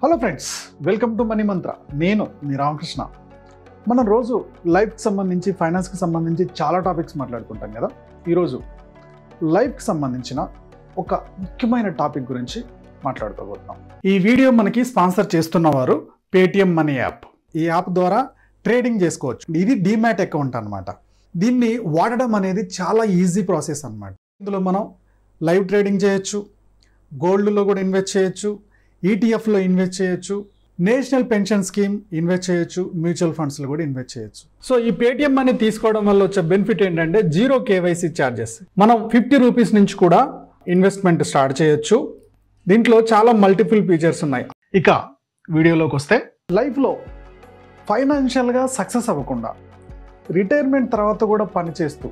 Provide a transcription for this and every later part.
Hello friends, welcome to money మంత్ర. నేను మీ రామకృష్ణ. మనం రోజు లైఫ్కి సంబంధించి ఫైనాన్స్కి సంబంధించి చాలా టాపిక్స్ మాట్లాడుకుంటాం కదా. ఈరోజు లైఫ్కి సంబంధించిన ఒక ముఖ్యమైన టాపిక్ గురించి మాట్లాడుకోబోతున్నాం. ఈ వీడియో మనకి స్పాన్సర్ చేస్తున్నవారు పేటిఎం మనీ యాప్. ఈ యాప్ ద్వారా ట్రేడింగ్ చేసుకోవచ్చు. ఇది డీమ్యాట్ అకౌంట్ అనమాట. దీన్ని వాడడం అనేది చాలా ఈజీ ప్రాసెస్ అనమాట. ఇందులో మనం లైవ్ ట్రేడింగ్ చేయొచ్చు, గోల్డ్లో కూడా ఇన్వెస్ట్ చేయొచ్చు, ఈటీఎఫ్లో ఇన్వెస్ట్ చేయొచ్చు, నేషనల్ పెన్షన్ స్కీమ్ ఇన్వెస్ట్ చేయొచ్చు, మ్యూచువల్ ఫండ్స్లో కూడా ఇన్వెస్ట్ చేయొచ్చు. సో ఈ పేటిఎం మనీ తీసుకోవడం వల్ల వచ్చే బెనిఫిట్ ఏంటంటే జీరో కేవైసీ ఛార్జెస్. మనం 50 రూపీస్ నుంచి కూడా ఇన్వెస్ట్మెంట్ స్టార్ట్ చేయొచ్చు. దీంట్లో చాలా మల్టిపుల్ ఫీచర్స్ ఉన్నాయి. ఇక వీడియోలోకి వస్తే, లైఫ్లో ఫైనాన్షియల్గా సక్సెస్ అవ్వకుండా రిటైర్మెంట్ తర్వాత కూడా పనిచేస్తూ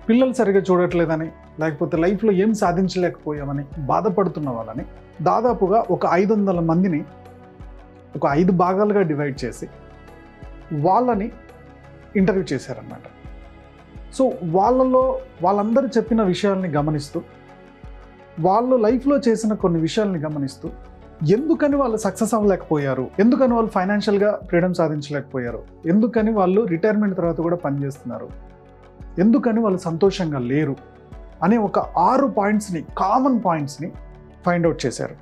పిల్లలు సరిగ్గా చూడట్లేదని, లేకపోతే లైఫ్లో ఏం సాధించలేకపోయామని బాధపడుతున్న వాళ్ళని దాదాపుగా ఒక 500 మందిని ఒక 5 భాగాలుగా డివైడ్ చేసి వాళ్ళని ఇంటర్వ్యూ చేశారన్నమాట. సో వాళ్ళందరూ చెప్పిన విషయాల్ని గమనిస్తూ, వాళ్ళు లైఫ్లో చేసిన కొన్ని విషయాల్ని గమనిస్తూ, ఎందుకని వాళ్ళు సక్సెస్ అవ్వలేకపోయారు, ఎందుకని వాళ్ళు ఫైనాన్షియల్గా ఫ్రీడమ్ సాధించలేకపోయారు, ఎందుకని వాళ్ళు రిటైర్మెంట్ తర్వాత కూడా పనిచేస్తున్నారు, ఎందుకని వాళ్ళు సంతోషంగా లేరు అనే ఒక 6 పాయింట్స్ని, కామన్ పాయింట్స్ని ఫైండ్ అవుట్ చేశారు.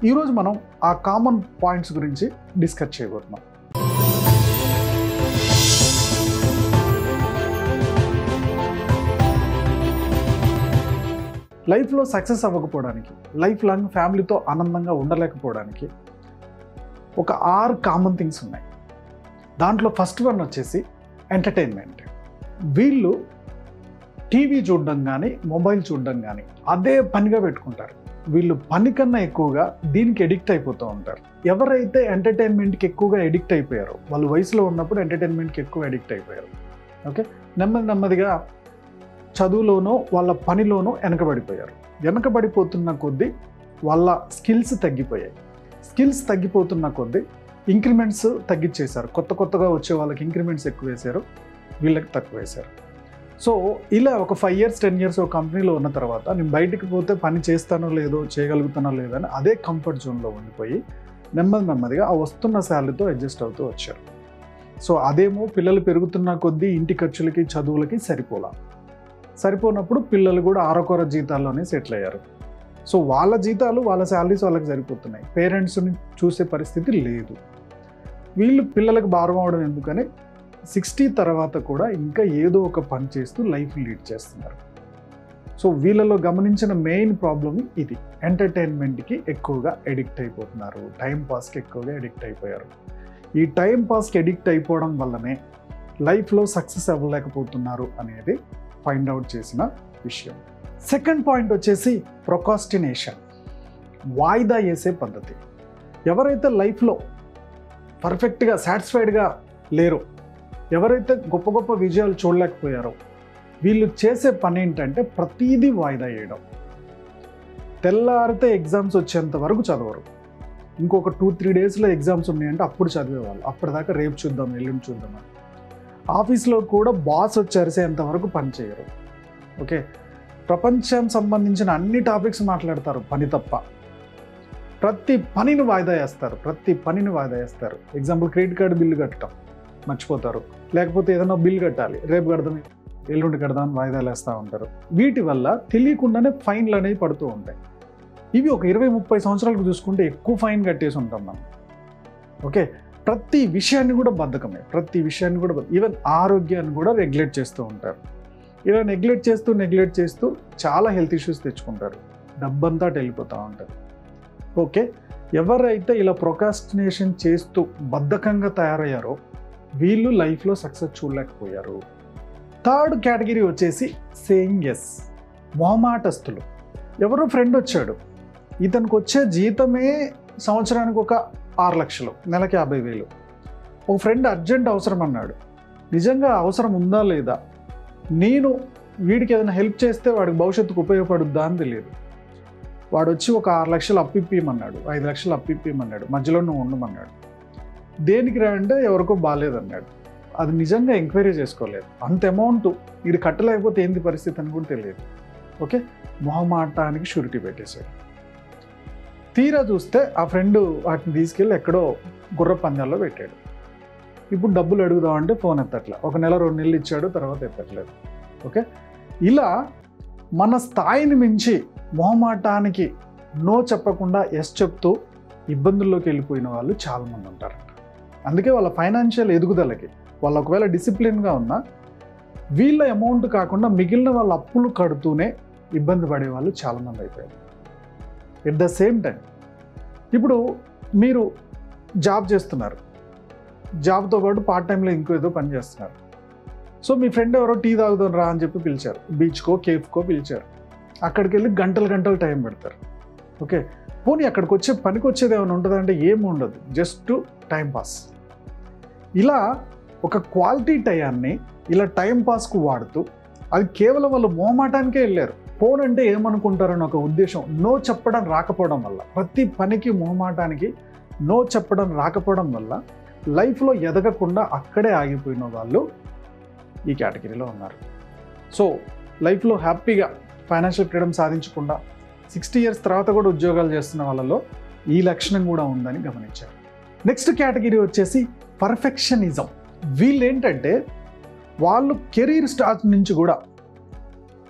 ఈరోజు మనం ఆ కామన్ పాయింట్స్ గురించి డిస్కస్ చేయబోతున్నాం. లైఫ్లో సక్సెస్ అవ్వకపోవడానికి, లైఫ్ లాంగ్ ఫ్యామిలీతో ఆనందంగా ఉండలేకపోవడానికి ఒక 6 కామన్ థింగ్స్ ఉన్నాయి. దాంట్లో ఫస్ట్ వన్ వచ్చేసి ఎంటర్టైన్మెంట్. వీళ్ళు టీవీ చూడడం కానీ, మొబైల్ చూడడం కానీ అదే పనిగా పెట్టుకుంటారు. వీళ్ళు పని కన్నా ఎక్కువగా దీనికి ఎడిక్ట్ అయిపోతూ ఉంటారు. ఎవరైతే ఎంటర్టైన్మెంట్కి ఎక్కువగా ఎడిక్ట్ అయిపోయారో, వాళ్ళు వయసులో ఉన్నప్పుడు ఎంటర్టైన్మెంట్కి ఎక్కువ ఎడిక్ట్ అయిపోయారు. ఓకే, నెమ్మదిగా చదువులోనో వాళ్ళ పనిలోనో వెనకబడిపోయారు. వెనకబడిపోతున్న కొద్దీ వాళ్ళ స్కిల్స్ తగ్గిపోయాయి. స్కిల్స్ తగ్గిపోతున్న కొద్దీ ఇంక్రిమెంట్స్ తగ్గించేశారు. కొత్తగా వచ్చే వాళ్ళకి ఇంక్రిమెంట్స్ ఎక్కువ వేశారు, వీళ్ళకి తక్కువ వేశారు. సో ఇలా ఒక 5 years 10 years ఒక కంపెనీలో ఉన్న తర్వాత నేను బయటికి పోతే పని చేస్తానో లేదో, చేయగలుగుతానో లేదో అని అదే కంఫర్ట్ జోన్లో ఉండిపోయి నెమ్మదిగా ఆ వస్తున్న శాలరీతో అడ్జస్ట్ అవుతూ వచ్చారు. సో అదేమో పిల్లలు పెరుగుతున్న కొద్దీ ఇంటి ఖర్చులకి, చదువులకి సరిపోనప్పుడు పిల్లలు కూడా ఆరకొర జీతాల్లోనే సెటిల్ అయ్యారు. సో వాళ్ళ జీతాలు, వాళ్ళ శాలరీస్ వాళ్ళకి సరిపోతున్నాయి. పేరెంట్స్ని చూసే పరిస్థితి లేదు. వీళ్ళు పిల్లలకు భారం అవడం ఎందుకని 60 తర్వాత కూడా ఇంకా ఏదో ఒక పని చేస్తూ లైఫ్ లీడ్ చేస్తున్నారు. సో వీళ్ళలో గమనించిన మెయిన్ ప్రాబ్లం ఇది. ఎంటర్టైన్మెంట్కి ఎక్కువగా ఎడిక్ట్ అయిపోతున్నారు, టైం పాస్కి ఎక్కువగా ఎడిక్ట్ అయిపోయారు. ఈ టైం పాస్కి ఎడిక్ట్ అయిపోవడం వల్లనే లైఫ్లో సక్సెస్ అవ్వలేకపోతున్నారు అనేది ఫైండ్ అవుట్ చేసిన విషయం. సెకండ్ పాయింట్ వచ్చేసి ప్రొకాస్టినేషన్, వాయిదా వేసే పద్ధతి. ఎవరైతే లైఫ్లో పర్ఫెక్ట్గా సాటిస్ఫైడ్గా లేరో, ఎవరైతే గొప్ప విజయాలు చూడలేకపోయారో, వీళ్ళు చేసే పని ఏంటంటే ప్రతీదీ వాయిదా వేయడం. తెల్లారితే ఎగ్జామ్స్ వచ్చేంత వరకు చదవరు. ఇంకొక 2-3 డేస్లో ఎగ్జామ్స్ ఉన్నాయంటే అప్పుడు చదివేవాళ్ళు. అప్పటిదాకా రేపు చూద్దాం, ఎల్లుండి చూద్దాం అని. ఆఫీస్లో కూడా బాస్ వచ్చి అరిసేంత వరకు పని చేయరు. ఓకే, ప్రపంచం సంబంధించిన అన్ని టాపిక్స్ మాట్లాడతారు, పని తప్ప. ప్రతి పనిని వాయిదా వేస్తారు. ఎగ్జాంపుల్, క్రెడిట్ కార్డు బిల్లు కట్టడం మర్చిపోతారు, లేకపోతే ఏదైనా బిల్ కట్టాలి, రేపు కడదాం, ఎల్లుండి కడదాం అని వాయిదాలు వేస్తూ ఉంటారు. వీటి వల్ల తెలియకుండానే ఫైన్లు అనేవి పడుతూ ఉంటాయి. ఇవి ఒక 20-30 సంవత్సరాలకు చూసుకుంటే ఎక్కువ ఫైన్ కట్టేసి ఉంటాం మనం. ఓకే, ప్రతి విషయాన్ని కూడా బద్ధకమే, ఈవెన్ ఆరోగ్యాన్ని కూడా నెగ్లెక్ట్ చేస్తూ ఉంటారు. ఇలా నెగ్లెక్ట్ చేస్తూ చాలా హెల్త్ ఇష్యూస్ తెచ్చుకుంటారు, డబ్బంతా వెళ్ళిపోతూ ఉంటారు. ఓకే, ఎవరైతే ఇలా ప్రొకాస్టినేషన్ చేస్తూ బద్ధకంగా తయారయ్యారో వీళ్ళు లైఫ్లో సక్సెస్ చూడలేకపోయారు. థర్డ్ కేటగిరీ వచ్చేసి సేయింగ్ ఎస్, మొహమాటస్తులు. ఎవరో ఫ్రెండ్ వచ్చాడు, ఇతనికి వచ్చే జీతమే సంవత్సరానికి ఒక 6 లక్షలు, నెలకి 50,000. ఒక ఫ్రెండ్ అర్జెంట్ అవసరం అన్నాడు. నిజంగా అవసరం ఉందా లేదా, నేను వీడికి ఏదైనా హెల్ప్ చేస్తే వాడికి భవిష్యత్తుకు ఉపయోగపడుద్దా అని తెలియదు. వాడు వచ్చి ఒక 6 లక్షలు అప్పిప్పమన్నాడు, 5 లక్షలు అప్పిప్పమన్నాడు, మధ్యలో నువ్వు ఉండమన్నాడు. దేనికి రా అంటే ఎవరికో బాగాలేదన్నాడు. అది నిజంగా ఎంక్వైరీ చేసుకోలేదు. అంత అమౌంట్ వీడు కట్టలేకపోతే ఏంది పరిస్థితి అని కూడా తెలియదు. ఓకే, మొహమాటానికి షూరిటీ పెట్టేశాడు. తీరా చూస్తే ఆ ఫ్రెండ్ వాటిని తీసుకెళ్ళి ఎక్కడో గుర్ర పందాల్లో పెట్టాడు. ఇప్పుడు డబ్బులు అడుగుదామంటే ఫోన్ ఎత్తట్లే, 1 నెల 2 నెలలు ఇచ్చాడు, తర్వాత ఎత్తట్లేదు. ఓకే, ఇలా మన స్థాయిని మించి మొహమాటానికి నో చెప్పకుండా ఎస్ చెప్తూ ఇబ్బందుల్లోకి వెళ్ళిపోయిన వాళ్ళు చాలామంది ఉంటారంట. అందుకే వాళ్ళ ఫైనాన్షియల్ ఎదుగుదలకి వాళ్ళు ఒకవేళ డిసిప్లిన్గా ఉన్నా వీళ్ళ అమౌంట్ కాకుండా మిగిలిన వాళ్ళ అప్పులు కడుతూనే ఇబ్బంది పడే వాళ్ళు చాలామంది అయిపోయారు. ఎట్ ద సేమ్ టైం ఇప్పుడు మీరు జాబ్ చేస్తున్నారు, జాబ్తో పాటు పార్ట్ టైంలో ఇంకో ఏదో పని చేస్తున్నారు. సో మీ ఫ్రెండ్ ఎవరో టీ తాగుదాం రా అని చెప్పి పిలిచారు, బీచ్కో కేఫ్కో పిలిచారు. అక్కడికి వెళ్ళి గంటలు టైం పెడతారు. ఓకే, పోనీ అక్కడికి వచ్చే పనికి వచ్చేది ఏమైనా ఉంటుందంటే ఏమి ఉండదు, జస్ట్ టైం పాస్. ఇలా ఒక క్వాలిటీ టైంని ఇలా టైం పాస్కు వాడుతూ అది కేవలం వాళ్ళు మొహమాటానికే వెళ్ళారు. ఫోన్ అంటే ఏమనుకుంటారని ఒక ఉద్దేశం, నో చెప్పడం రాకపోవడం వల్ల, ప్రతి పనికి మొహమాటానికి నో చెప్పడం రాకపోవడం వల్ల లైఫ్లో ఎదగకుండా అక్కడే ఆగిపోయిన వాళ్ళు ఈ కేటగిరీలో ఉన్నారు. సో లైఫ్లో హ్యాపీగా ఫైనాన్షియల్ ఫ్రీడమ్ సాధించకుండా 60 years తర్వాత కూడా ఉద్యోగాలు చేస్తున్న వాళ్ళలో ఈ లక్షణం కూడా ఉందని గమనించారు. నెక్స్ట్ కేటగిరీ వచ్చేసి పర్ఫెక్షనిజం. వీళ్ళు ఏంటంటే వాళ్ళు కెరీర్ స్టార్ట్ నుంచి కూడా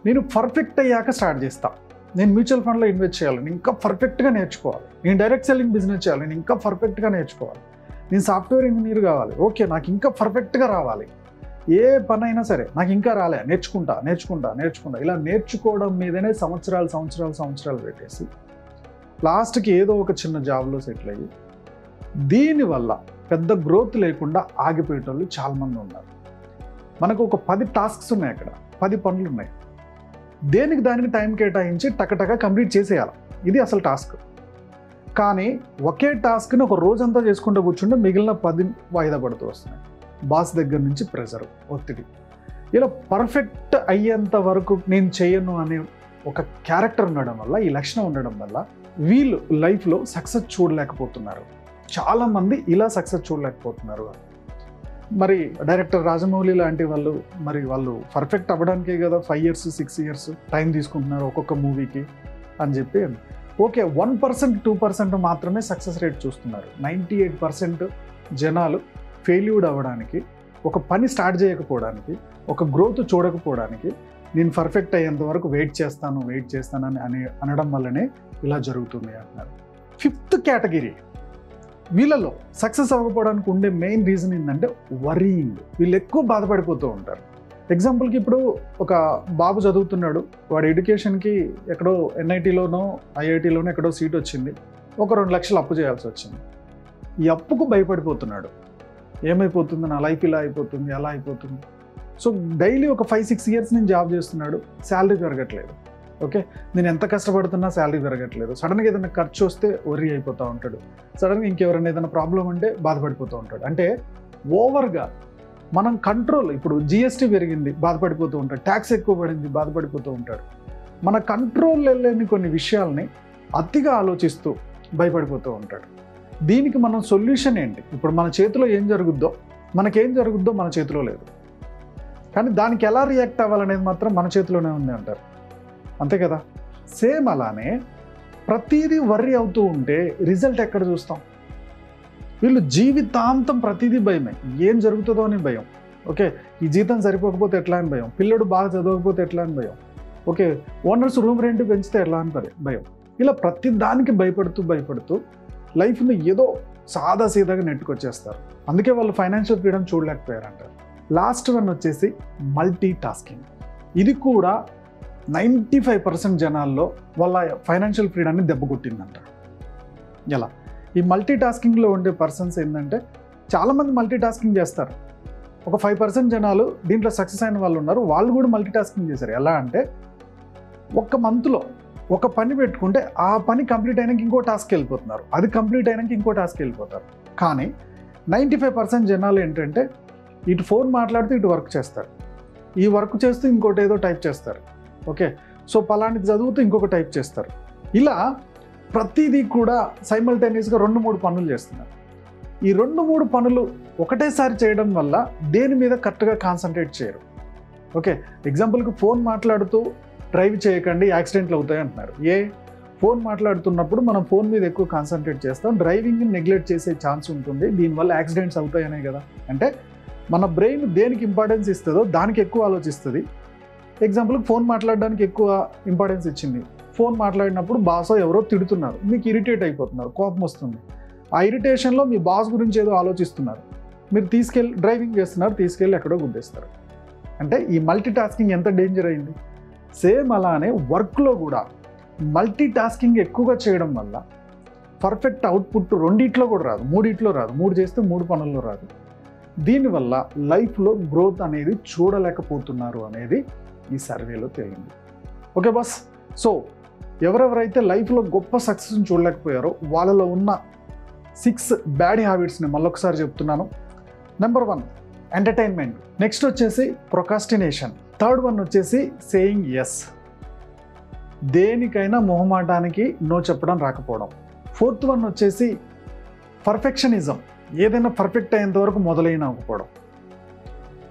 నేను పర్ఫెక్ట్ అయ్యాక స్టార్ట్ చేస్తా, నేను మ్యూచువల్ ఫండ్లో ఇన్వెస్ట్ చేయాలి, నేను ఇంకా పర్ఫెక్ట్గా నేర్చుకోవాలి, నేను డైరెక్ట్ సెల్లింగ్ బిజినెస్ చేయాలి, నేను ఇంకా పర్ఫెక్ట్గా నేర్చుకోవాలి, నేను సాఫ్ట్వేర్ ఇంజనీర్ కావాలి, ఓకే నాకు ఇంకా పర్ఫెక్ట్గా రావాలి, ఏ పని అయినా సరే నాకు ఇంకా రాలే, నేర్చుకుంటా ఇలా నేర్చుకోవడం మీదనే సంవత్సరాలు పెట్టేసి లాస్ట్కి ఏదో ఒక చిన్న జాబ్లో సెటిల్ అయ్యి దీనివల్ల పెద్ద గ్రోత్ లేకుండా ఆగిపోయేటోళ్ళు చాలామంది ఉన్నారు. మనకు ఒక 10 టాస్క్స్ ఉన్నాయి, అక్కడ 10 పనులు ఉన్నాయి, దానికి టైం కేటాయించి టకటక కంప్లీట్ చేసేయాలి, ఇది అసలు టాస్క్. కానీ ఒకే టాస్క్ని ఒక రోజంతా చేసుకుంటూ కూర్చుంటే మిగిలిన 10 వాయిదా పడుతూ వస్తున్నాయి. బాస్ దగ్గర నుంచి ప్రెషర్, ఒత్తిడి, ఇలా పర్ఫెక్ట్ అయ్యేంత వరకు నేను చేయను అనే ఒక క్యారెక్టర్ ఉండడం వల్ల, ఈ లక్షణం ఉండడం వల్ల వీళ్ళు లైఫ్లో సక్సెస్ చూడలేకపోతున్నారు. చాలామంది ఇలా సక్సెస్ చూడలేకపోతున్నారు. మరి డైరెక్టర్ రాజమౌళి లాంటి వాళ్ళు పర్ఫెక్ట్ అవ్వడానికే కదా 5 years 6 years టైం తీసుకుంటున్నారు ఒక్కొక్క మూవీకి అని చెప్పి. ఓకే, 1% 2% మాత్రమే సక్సెస్ రేట్ చూస్తున్నారు. 98% జనాలు ఫెయిల్యూర్ అవ్వడానికి, ఒక పని స్టార్ట్ చేయకపోవడానికి, ఒక గ్రోత్ చూడకపోవడానికి నేను పర్ఫెక్ట్ అయ్యేంత వరకు వెయిట్ చేస్తాను అని అనడం వల్లనే ఇలా జరుగుతుంది అంటున్నారు. 5th కేటగిరీ, వీళ్ళలో సక్సెస్ అవ్వకపోవడానికి ఉండే మెయిన్ రీజన్ ఏంటంటే వరీయింగ్. వీళ్ళు ఎక్కువ బాధపడిపోతూ ఉంటారు. ఎగ్జాంపుల్కి ఇప్పుడు ఒక బాబు చదువుతున్నాడు, వాడు ఎడ్యుకేషన్కి ఎక్కడో NITలోనో IITలోనో ఎక్కడో సీట్ వచ్చింది, ఒక 2 లక్షలు అప్పు చేయాల్సి వచ్చింది. ఈ అప్పుకు భయపడిపోతున్నాడు, ఏమైపోతుంది నా లైఫ్, ఇలా అయిపోతుంది అలా అయిపోతుంది. సో డైలీ ఒక 5-6 years నేను జాబ్ చేస్తున్నాడు, శాలరీ పెరగట్లేదు. ఓకే, నేను ఎంత కష్టపడుతున్నా శాలరీ పెరగట్లేదు. సడన్గా ఏదైనా ఖర్చు వస్తే వర్రీ అయిపోతూ ఉంటాడు, సడన్గా ఇంకెవరైనా ఏదైనా ప్రాబ్లం ఉంటే బాధపడిపోతూ ఉంటాడు. అంటే ఓవర్గా మనం కంట్రోల్, ఇప్పుడు GST పెరిగింది బాధపడిపోతూ ఉంటాడు, ట్యాక్స్ ఎక్కువ పడింది బాధపడిపోతూ ఉంటాడు. మన కంట్రోల్ వెళ్ళని కొన్ని విషయాల్ని అతిగా ఆలోచిస్తూ భయపడిపోతూ ఉంటాడు. దీనికి మనం సొల్యూషన్ ఏంటి? ఇప్పుడు మన చేతిలో ఏం జరుగుద్దో, మనకేం జరుగుద్దో మన చేతిలో లేదు, కానీ దానికి ఎలా రియాక్ట్ అవ్వాలనేది మాత్రం మన చేతిలోనే ఉంది అంటారు, అంతే కదా. సేమ్ అలానే ప్రతిదీ వర్రీ అవుతూ ఉంటే రిజల్ట్ ఎక్కడ చూస్తాం? వీళ్ళు జీవితాంతం ప్రతిదీ భయమే, ఏం జరుగుతుందో అని భయం. ఓకే, ఈ జీతం సరిపోకపోతే ఎట్లా అని భయం, పిల్లడు బాగా చదవకపోతే ఎట్లా అని భయం, ఓకే ఓనర్స్ రూమ్ రెంట్ పెంచితే ఎట్లా అని భయం. ఇలా ప్రతి దానికి భయపడుతూ లైఫ్ని ఏదో సాదాసీదాగా నెట్టుకొచ్చేస్తారు. అందుకే వాళ్ళు ఫైనాన్షియల్ ఫ్రీడమ్ చూడలేకపోయారంటారు. లాస్ట్ వన్ వచ్చేసి మల్టీ టాస్కింగ్. ఇది కూడా 95% జనాల్లో వాళ్ళ ఫైనాన్షియల్ ఫ్రీడమ్ని దెబ్బకొట్టిందంటారు. ఎలా? ఈ మల్టీ టాస్కింగ్లో ఉండే పర్సన్స్ ఏంటంటే చాలామంది మల్టీ టాస్కింగ్ చేస్తారు. ఒక 5% జనాలు దీంట్లో సక్సెస్ అయిన వాళ్ళు ఉన్నారు, వాళ్ళు కూడా మల్టీ టాస్కింగ్ చేశారు. ఎలా అంటే ఒక్క మంత్లో ఒక పని పెట్టుకుంటే ఆ పని కంప్లీట్ అయినాక ఇంకో టాస్క్ వెళ్ళిపోతున్నారు, అది కంప్లీట్ అయినాక ఇంకో టాస్క్ వెళ్ళిపోతారు. కానీ 95% జనాలు ఏంటంటే ఇటు ఫోన్ మాట్లాడుతూ ఇటు వర్క్ చేస్తారు, ఈ వర్క్ చేస్తూ ఇంకోటి ఏదో టైప్ చేస్తారు. ఓకే, సో పలాంటిది చదువుతూ ఇంకొక టైప్ చేస్తారు. ఇలా ప్రతిదీ కూడా సైమల్టేనియస్గా 2-3 పనులు చేస్తున్నారు. ఈ 2-3 పనులు ఒకటేసారి చేయడం వల్ల దేని మీద కరెక్ట్గా కాన్సన్ట్రేట్ చేయరు. ఓకే, ఎగ్జాంపుల్కి ఫోన్ మాట్లాడుతూ డ్రైవ్ చేయకండి, యాక్సిడెంట్లు అవుతాయి అంటున్నారు. ఫోన్ మాట్లాడుతున్నప్పుడు మనం ఫోన్ మీద ఎక్కువ కాన్సన్ట్రేట్ చేస్తాం, డ్రైవింగ్ని నెగ్లెక్ట్ చేసే ఛాన్స్ ఉంటుంది, దీనివల్ల యాక్సిడెంట్స్ అవుతాయనే కదా. అంటే మన బ్రెయిన్ దేనికి ఇంపార్టెన్స్ ఇస్తుందో దానికి ఎక్కువ ఆలోచిస్తుంది. ఎగ్జాంపుల్కి ఫోన్ మాట్లాడడానికి ఎక్కువ ఇంపార్టెన్స్ ఇచ్చింది. ఫోన్ మాట్లాడినప్పుడు బాసో ఎవరో తిడుతున్నారు, మీకు ఇరిటేట్ అయిపోతున్నారు, కోపం వస్తుంది. ఆ ఇరిటేషన్లో మీ బాస్ గురించి ఏదో ఆలోచిస్తున్నారు, మీరు డ్రైవింగ్ చేస్తున్నారు, తీసుకెళ్ళి ఎక్కడో గుద్దేస్తారు. అంటే ఈ మల్టీ టాస్కింగ్ ఎంత డేంజర్ అయింది. సేమ్ అలానే వర్క్లో కూడా మల్టీ టాస్కింగ్ ఎక్కువగా చేయడం వల్ల పర్ఫెక్ట్ అవుట్పుట్ రెండిట్లో కూడా రాదు, మూడిట్లో రాదు. 3 చేస్తే 3 పనుల్లో రాదు. దీనివల్ల లైఫ్లో గ్రోత్ అనేది చూడలేకపోతున్నారు అనేది ఈ సర్వేలో తేలింది. ఓకే బాస్, సో ఎవరెవరైతే లైఫ్లో గొప్ప సక్సెస్ని చూడలేకపోయారో వాళ్ళలో ఉన్న 6 బ్యాడ్ హ్యాబిట్స్ని మళ్ళొకసారి చెప్తున్నాను. నెంబర్ 1 ఎంటర్టైన్మెంట్, నెక్స్ట్ వచ్చేసి ప్రొకాస్టినేషన్, థర్డ్ వన్ వచ్చేసి సేయింగ్ ఎస్, దేనికైనా మొహమాటానికి నో చెప్పడం రాకపోవడం. ఫోర్త్ వన్ వచ్చేసి పర్ఫెక్షనిజం, ఏదైనా పర్ఫెక్ట్ అయ్యేంత వరకు మొదలైన అవ్వకపోవడం.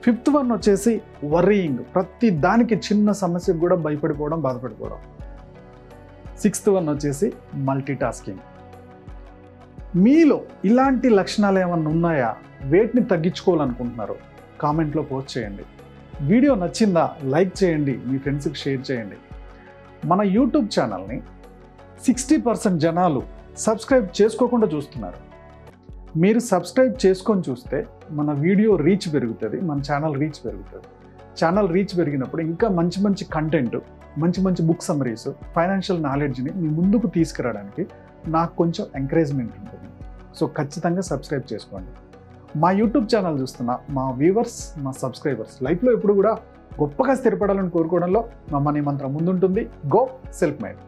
ఫిఫ్త్ వన్ వచ్చేసి వర్రీయింగ్, ప్రతి దానికి చిన్న సమస్యకు కూడా భయపడిపోవడం, బాధపడిపోవడం. సిక్స్త్ వన్ వచ్చేసి మల్టీ టాస్కింగ్. మీలో ఇలాంటి లక్షణాలు ఏమన్నా ఉన్నాయా, వేటిని తగ్గించుకోవాలనుకుంటున్నారో కామెంట్లో పోస్ట్ చేయండి. వీడియో నచ్చిందా లైక్ చేయండి, మీ ఫ్రెండ్స్కి షేర్ చేయండి. మన యూట్యూబ్ ఛానల్ని 60% జనాలు సబ్స్క్రైబ్ చేసుకోకుండా చూస్తున్నారు. మీరు సబ్స్క్రైబ్ చేసుకొని చూస్తే మన వీడియో రీచ్ పెరుగుతుంది, మన ఛానల్ రీచ్ పెరుగుతుంది. ఛానల్ రీచ్ పెరిగినప్పుడు ఇంకా మంచి మంచి కంటెంట్, మంచి మంచి బుక్ సమ్మరీస్, ఫైనాన్షియల్ నాలెడ్జ్ని మీ ముందుకు తీసుకురావడానికి నాకు కొంచెం ఎంకరేజ్మెంట్ ఉంటుంది. సో ఖచ్చితంగా సబ్స్క్రైబ్ చేసుకోండి. మా యూట్యూబ్ ఛానల్ చూస్తున్న మా వ్యూవర్స్, మా సబ్స్క్రైబర్స్ లైఫ్లో ఎప్పుడు కూడా గొప్పగా స్థిరపడాలని కోరుకోవడంలో మా మనీ మంత్రం ముందుంటుంది. Go self made.